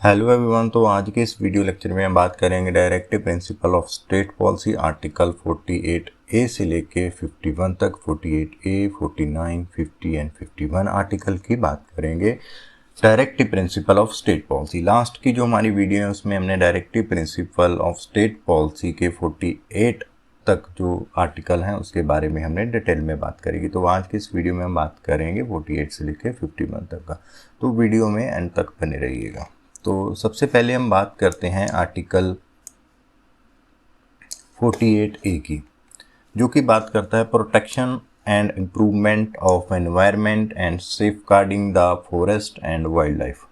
Hello everyone. तो आज के इस वीडियो लेक्चर में हम बात करेंगे directive principle of state policy article 48A से लेके 51 तक। 48A, 49, 50 एंड 51 आर्टिकल की बात करेंगे। Directive principle of state policy, last की जो हमारी वीडियो है उसमें हमने directive principle of state policy के 48 तक जो आर्टिकल हैं उसके बारे में हमने डिटेल में बात करेंगे। तो आज की इस वीडियो में हम बात करेंगे 48 से लेके 51 तक का। तो वीडियो में एंड तक बने रहिएगा। तो सबसे पहले हम बात करते हैं आर्टिकल 48A की, जो कि बात करता है protection and improvement of environment and safeguarding the forest and wild life.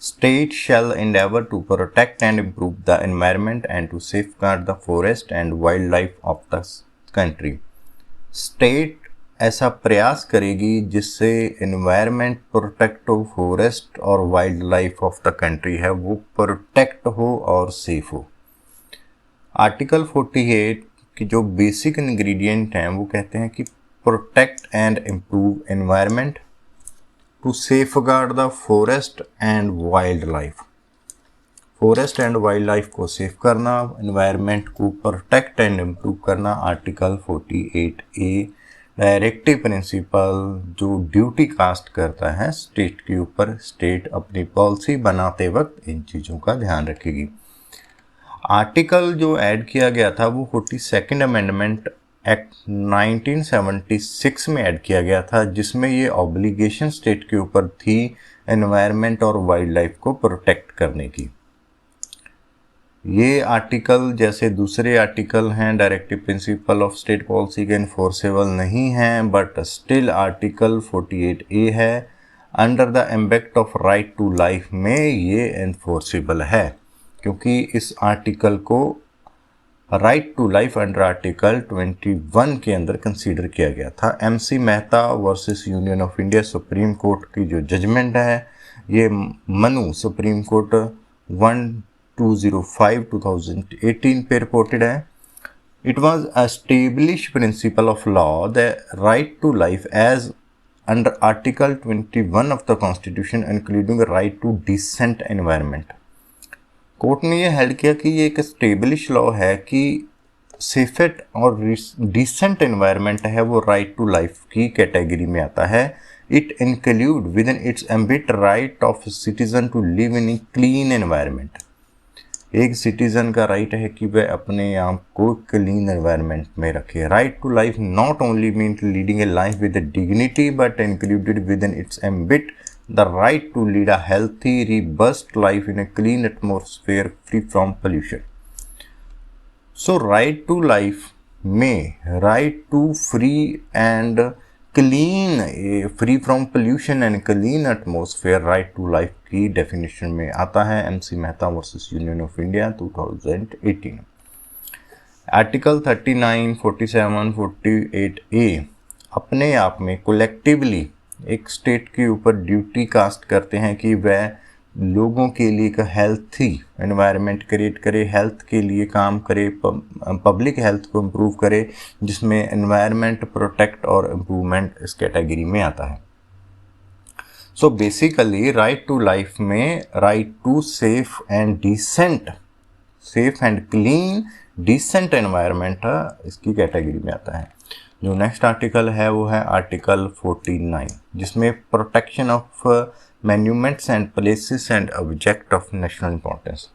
State shall endeavor to protect and improve the environment and to safeguard the forest and wildlife of the country. State ऐसा प्रयास करेगी जिससे environment protect हो, forest और wild life of the country है वो protect हो और सेफ हो। आर्टिकल 48 की जो बेसिक इंग्रेडिएंट हैं वो कहते हैं कि protect and improve environment, to safeguard the forest and wildlife. Forest and wildlife को सेफ करना, एनवायरनमेंट को प्रोटेक्ट एंड इम्प्रूव करना। आर्टिकल 48A डायरेक्टिव प्रिंसिपल जो ड्यूटी कास्ट करता है स्टेट के ऊपर। स्टेट अपनी पॉलिसी बनाते वक्त इन चीज़ों का ध्यान रखेगी। आर्टिकल जो ऐड किया गया था वो 42nd अमेंडमेंट एक्ट 1976 में ऐड किया गया था, जिसमें ये ऑब्लिगेशन स्टेट के ऊपर थी एनवायरनमेंट और वाइल्ड लाइफ को प्रोटेक्ट करने की। ये आर्टिकल जैसे दूसरे आर्टिकल हैं directive principle of state policy के इन्फोर्सेबल नहीं हैं, बट स्टिल आर्टिकल 48A है under the ambit of right to life में ये इन्फोर्सेबल है, क्योंकि इस आर्टिकल को right to life under article 21 के अंदर कंसीडर किया गया था। MC Mehta versus union of India supreme court की जो जजमेंट है ये मनु सुप्रीम कोर्ट 1205/2018 पे रिपोर्टेड है। It was establish principle of law the right to life as under article 21 of the constitution including right to decent environment. Court ने यह held किया कि ये एक स्टेब्लिश लॉ है कि सेफेट और डिसेंट एनवायरनमेंट है वो राइट टू लाइफ की कैटेगरी में आता है। It include within its ambit right of citizen to live in a clean environment. एक सिटीजन का राइट है कि वह अपने आप को क्लीन एनवायरनमेंट में रखे। Right to life not only mean leading a life with dignity but included within its ambit the right to lead a healthy, robust life in a clean atmosphere free from pollution. So right to life में right to free and clean, free from pollution and clean atmosphere, right to life की definition में आता है MC Mehta versus union of India 2018। Article 39, 47, 48A अपने आप में collectively एक state के ऊपर ड्यूटी कास्ट करते हैं कि वह लोगों के लिए एक हेल्थी एनवायरनमेंट क्रिएट करे, हेल्थ के लिए काम करे, पब्लिक हेल्थ को इम्प्रूव करे, जिसमें एनवायरनमेंट प्रोटेक्ट और इम्प्रूवमेंट इस कैटेगरी में आता है। So basically right to life में right to safe and decent, safe and clean decent environment इसकी कैटेगरी में आता है। जो नेक्स्ट आर्टिकल है वो है आर्टिकल 49, जिसमें protection of monuments and places and object of national importance.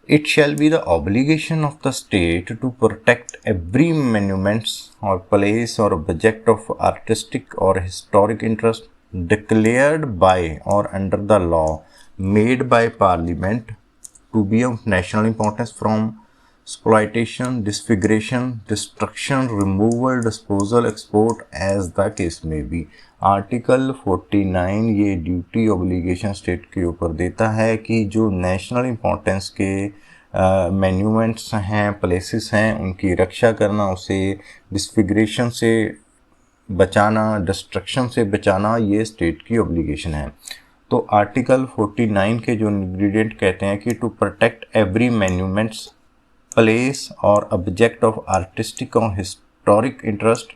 It shall be the obligation of the state to protect every monuments और प्लेस और ऑब्जेक्ट ऑफ आर्टिस्टिक और हिस्टोरिक इंटरेस्ट डिक्लेयर्ड बाय और under the law made by parliament to be of national importance from exploitation, disfiguration, destruction, removal, disposal, export as the case may be। Article 49 ये duty obligation state के ऊपर देता है कि जो national importance के monuments हैं, प्लेसेस हैं, उनकी रक्षा करना, उसे डिस्फिगरेशन से बचाना, डिस्ट्रक्शन से बचाना, ये स्टेट की ऑब्लिगेशन है। तो आर्टिकल 49 के जो इंग्रेडिएंट कहते हैं कि to protect every monuments, place और ऑब्जेक्ट ऑफ आर्टिस्टिक और historic interest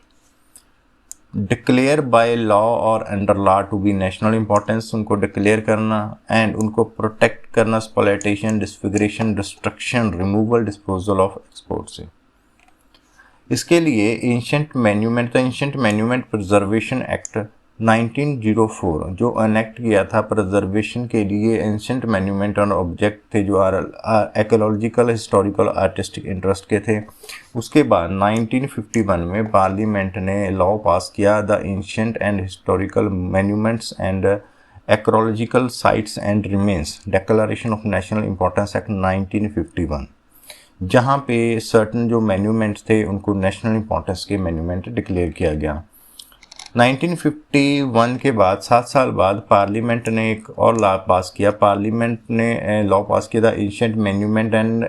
declare by law और under law to be national importance, उनको डिक्लेयर करना, एंड उनको प्रोटेक्ट करना spoliation, disfiguration, destruction, removal, disposal of export से। इसके लिए एंशिएंट मैन्यूमेंट प्रिजर्वेशन एक्ट 1904 जो अनेक्ट किया था प्रिजर्वेशन के लिए एंशिएंट मैन्यूमेंट और ऑब्जेक्ट थे जो एक्योलॉजिकल, हिस्टोरिकल, आर्टिस्टिक इंटरेस्ट के थे। उसके बाद 1951 में पार्लियामेंट ने लॉ पास किया, the ancient and historical monuments and archaeological sites and remains declaration of national importance act 1951, जहाँ पे सर्टन जो मैन्यूमेंट्स थे उनको नेशनल इंपॉर्टेंस के मैन्यूमेंट डिक्लेयर किया गया। 1951 के बाद 7 साल बाद पार्लियामेंट ने एक और लॉ पास किया। पार्लियामेंट ने लॉ पास किया था ancient monument and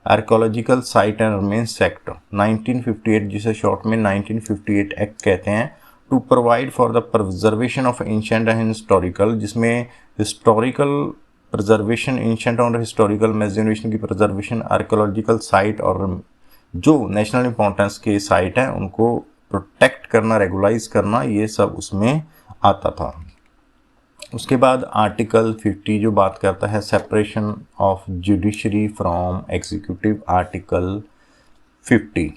archaeological site and remains act 1958, जिसे शॉर्ट में 1958 एक्ट कहते हैं, to provide for the preservation of ancient and historical, जिसमें हिस्टोरिकल प्रिजर्वेशन, एंशिएंट और हिस्टोरिकल मैन्यूमेंट की प्रिजर्वेशन, आर्कोलॉजिकल साइट और जो नेशनल इंपॉर्टेंस के साइट हैं उनको प्रोटेक्ट करना, रेगुलाइज करना, ये सब उसमें आता था। उसके बाद आर्टिकल 50 जो बात करता है separation of judiciary from executive, article 50।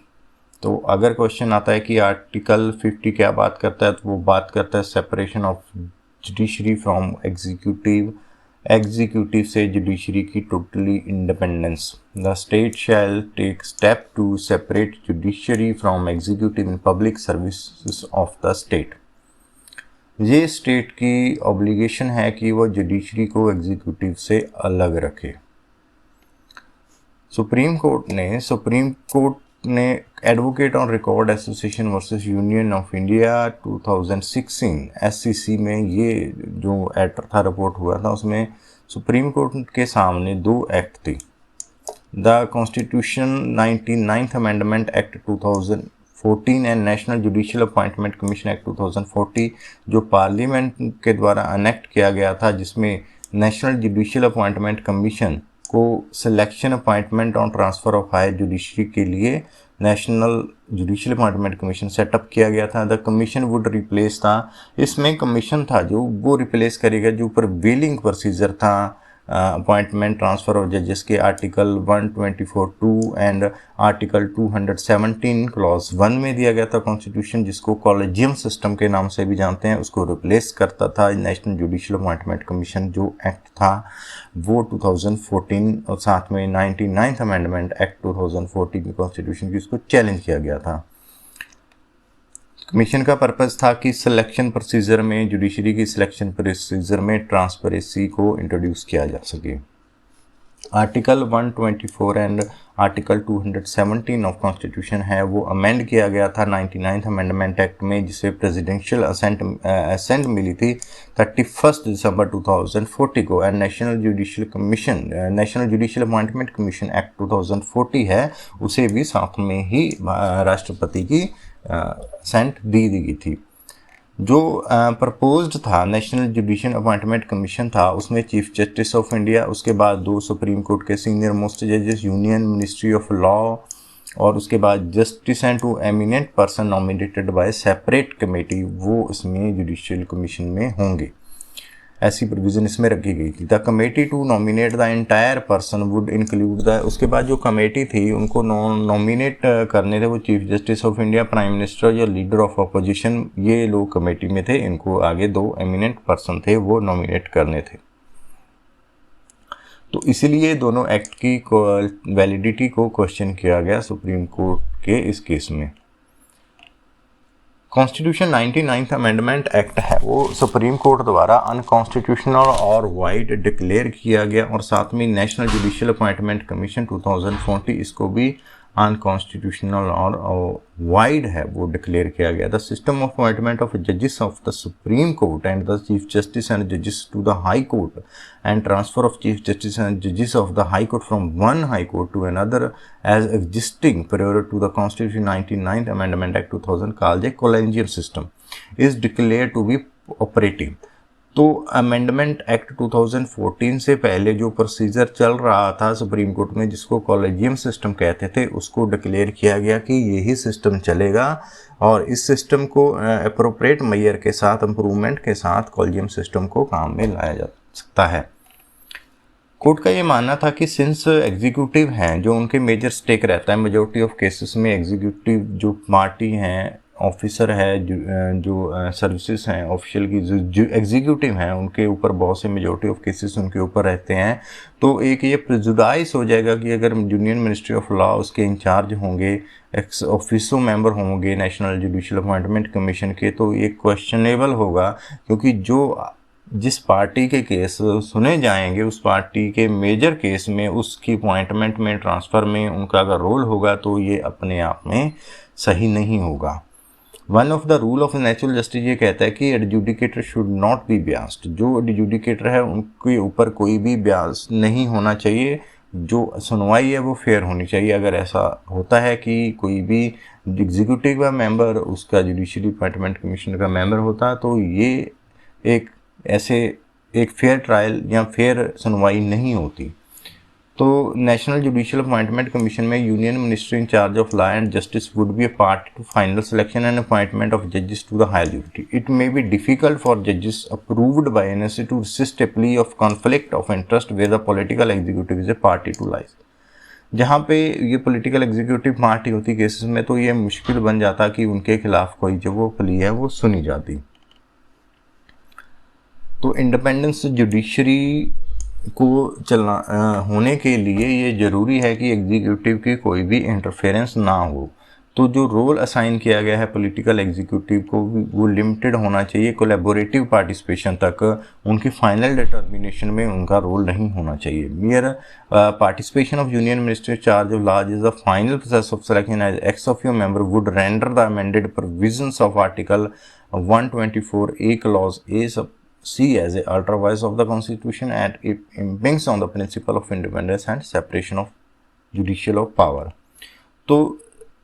तो अगर क्वेश्चन आता है कि आर्टिकल 50 क्या बात करता है, तो वो बात करता है separation of judiciary from executive से जुडिशरी की totally independence. The state shall take step to separate judiciary from executive in public services of the state. ये स्टेट की ऑब्लिगेशन है कि वो जुडिशरी को एग्जीक्यूटिव से अलग रखे। सुप्रीम कोर्ट ने advocate on record association versus union of India 2016 SCC में ये जो एक्ट था, रिपोर्ट हुआ था, उसमें सुप्रीम कोर्ट के सामने 2 एक्ट थे। The constitution 99th amendment act 2014 and national judicial appointment commission act 2040 जो पार्लियामेंट के द्वारा अनेक्ट किया गया था, जिसमें नेशनल जुडिशियल अपॉइंटमेंट कमीशन को सिलेक्शन, अपॉइंटमेंट और ट्रांसफ़र ऑफ हायर जुडिशरी के लिए national judicial appointment commission setup किया गया था। द कमीशन वुड रिप्लेस था, इसमें कमीशन था जो वो रिप्लेस करेगा जो प्रिवेलिंग प्रोसीजर था अपॉइंटमेंट ट्रांसफ़र ऑफ जजेस के आर्टिकल 124(2) एंड आर्टिकल 217 क्लॉज 1 में दिया गया था कॉन्स्टिट्यूशन, जिसको कॉलेजियम सिस्टम के नाम से भी जानते हैं, उसको रिप्लेस करता था नेशनल जुडिशियल अपॉइंटमेंट कमीशन। जो एक्ट था वो 2014 और साथ में 99th अमेंडमेंट एक्ट 2014 की कॉन्स्टिट्यूशन की उसको चैलेंज किया गया था। कमीशन का पर्पस था कि सिलेक्शन प्रोसीजर में, जुडिशरी की सिलेक्शन प्रोसीजर में ट्रांसपेरेंसी को इंट्रोड्यूस किया जा सके। Article 124 and article 217 of constitution है वो अमेंड किया गया था 99th अमेंडमेंट एक्ट में, जिसे प्रेसिडेंशियल असेंट मिली थी 31 दिसंबर 2040 को। And national judicial appointment commission act 2040 है, उसे भी साथ में ही राष्ट्रपति की असेंट दी गई थी। जो प्रपोज्ड था नेशनल जुडिशियल अपॉइंटमेंट कमीशन था, उसमें चीफ जस्टिस ऑफ इंडिया, उसके बाद 2 सुप्रीम कोर्ट के सीनियर मोस्ट जजेस, यूनियन मिनिस्ट्री ऑफ लॉ, और उसके बाद justice and 2 eminent person nominated by separate committee, वो इसमें जुडिशियल कमीशन में होंगे। ऐसी प्रोविज़न इसमें रखी गई थी। The committee to nominate the entire person would include the, उसके बाद जो कमेटी थी उनको नॉमिनेट करने थे वो chief justice of India, prime minister या लीडर ऑफ अपोजिशन, ये लोग कमेटी में थे। इनको आगे 2 एमिनेंट पर्सन थे वो नॉमिनेट करने थे। तो इसीलिए दोनों एक्ट की वैलिडिटी को क्वेश्चन किया गया सुप्रीम कोर्ट के इस केस में। कॉन्स्टिट्यूशन 99th अमेंडमेंट एक्ट है वो सुप्रीम कोर्ट द्वारा अनकॉन्स्टिट्यूशनल और वाइड डिक्लेयर किया गया, और साथ में नेशनल जुडिशियल अपॉइंटमेंट कमीशन 2040 इसको भी अनकॉन्स्टिट्यूशनल और वाइड है वो डिक्लेयर किया गया। The system of appointment of जजेस of the supreme court and the chief justice and जजेस to the high court and transfer of chief justice and जजेस of the high court from one high court to another as existing prior to the Constitution 99th Amendment Act 2000 called a collegial system is declared to be operative। तो amendment act 2014 से पहले जो procedure चल रहा था supreme court में, जिसको collegium system कहते थे, उसको डिक्लेयर किया गया कि यही सिस्टम चलेगा और इस सिस्टम को अप्रोप्रिएट मेयर के साथ, इम्प्रूवमेंट के साथ कॉलेजियम सिस्टम को काम में लाया जा सकता है। कोर्ट का ये मानना था कि सिंस एग्जीक्यूटिव हैं जो उनके मेजर स्टेक रहता है मेजोरिटी ऑफ केसेस में, एग्जीक्यूटिव जो पार्टी हैं, ऑफिसर है, जो सर्विसेज हैं ऑफिशियल की, जो एग्जीक्यूटिव हैं उनके ऊपर बहुत से मेजोरिटी ऑफ केसेस उनके ऊपर रहते हैं। तो एक ये प्रेजुडाइज हो जाएगा कि अगर यूनियन मिनिस्ट्री ऑफ लॉ उसके इंचार्ज होंगे, एक्स ऑफिसो मेंबर होंगे नेशनल जुडिशियल अपॉइंटमेंट कमीशन के, तो ये क्वेश्चनेबल होगा, क्योंकि जिस पार्टी के केस सुने जाएंगे उस पार्टी के मेजर केस में उसकी अपॉइंटमेंट में, ट्रांसफ़र में उनका अगर रोल होगा तो ये अपने आप में सही नहीं होगा। One of the rule of natural justice ये कहता है कि एडजुडिकेटर शुड नॉट बी बियास्ड। जो एडजुडिकेटर है उनके ऊपर कोई भी बियास नहीं होना चाहिए, जो सुनवाई है वो फेयर होनी चाहिए। अगर ऐसा होता है कि कोई भी एग्जीक्यूटिव का मेंबर उसका जुडिशरी अपॉइंटमेंट कमीशन का मेंबर होता, तो ये एक फेयर ट्रायल या फेयर सुनवाई नहीं होती। तो नेशनल जुडिशियल अपॉइंटमेंट कमीशन में union ministry in charge of law and justice would be a part two final selection and appointment of जजेस to the higher judiciary. It may be difficult for जजेस approved by NSC to resist A plea of conflict of interest where the political executive is a party to लाइस। जहाँ पे ये political executive party होती cases में, तो ये मुश्किल बन जाता कि उनके खिलाफ कोई जो वो प्ली है वो सुनी जाती। तो इंडिपेंडेंस जुडिशरी को होने के लिए ये ज़रूरी है कि एग्जीक्यूटिव की कोई भी इंटरफेरेंस ना हो। तो जो रोल असाइन किया गया है पॉलिटिकल एग्जीक्यूटिव को वो लिमिटेड होना चाहिए, कोलैबोरेटिव पार्टिसिपेशन तक, उनकी फाइनल डिटर्मिनेशन में उनका रोल नहीं होना चाहिए। Mere participation of union ministry charge of law is the final process of selection as ex officio member would render the amended provisions of article 124A clause A sub C as a ultra vires of the Constitution, and it impinges on the principle of independence and separation of judicial of power। तो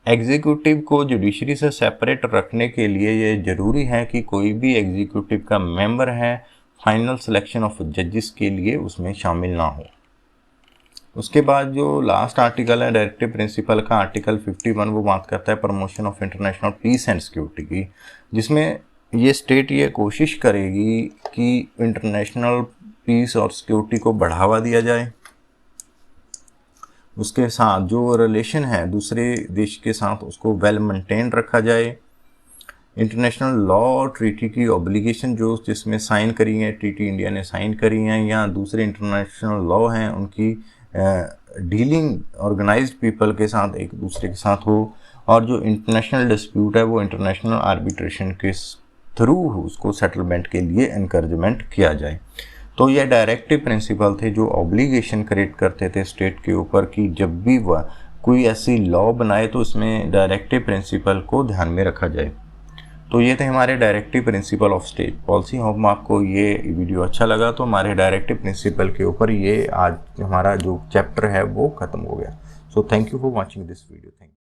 executive को judiciary से separate रखने के लिए ये ज़रूरी है कि कोई भी एग्जीक्यूटिव का मेंबर है फाइनल सिलेक्शन ऑफ जजेस के लिए उसमें शामिल ना हो। उसके बाद जो लास्ट आर्टिकल है डायरेक्टिव प्रिंसिपल का, आर्टिकल 51, वो बात करता है promotion of international peace and security की, जिसमें ये स्टेट ये कोशिश करेगी कि इंटरनेशनल पीस और सिक्योरिटी को बढ़ावा दिया जाए, उसके साथ जो रिलेशन है दूसरे देश के साथ उसको वेल मेंटेन रखा जाए। इंटरनेशनल लॉ और ट्रीटी की ऑब्लिगेशन जो जिसमें साइन करी है, ट्रीटी इंडिया ने साइन करी हैं या दूसरे इंटरनेशनल लॉ हैं, उनकी डीलिंग ऑर्गेनाइज्ड पीपल के साथ एक दूसरे के साथ हो, और जो इंटरनेशनल डिस्प्यूट है वो इंटरनेशनल आर्बिट्रेशन के थ्रू उसको सेटलमेंट के लिए इनकरेजमेंट किया जाए। तो ये डायरेक्टिव प्रिंसिपल थे जो ऑब्लिगेशन क्रिएट करते थे स्टेट के ऊपर कि जब भी वह कोई ऐसी लॉ बनाए तो इसमें डायरेक्टिव प्रिंसिपल को ध्यान में रखा जाए। तो ये थे हमारे directive principle of state policy. Hope आपको ये वीडियो अच्छा लगा। तो हमारे डायरेक्टिव प्रिंसिपल के ऊपर ये आज हमारा जो चैप्टर है वो ख़त्म हो गया। So thank you for watching this video. Thank you.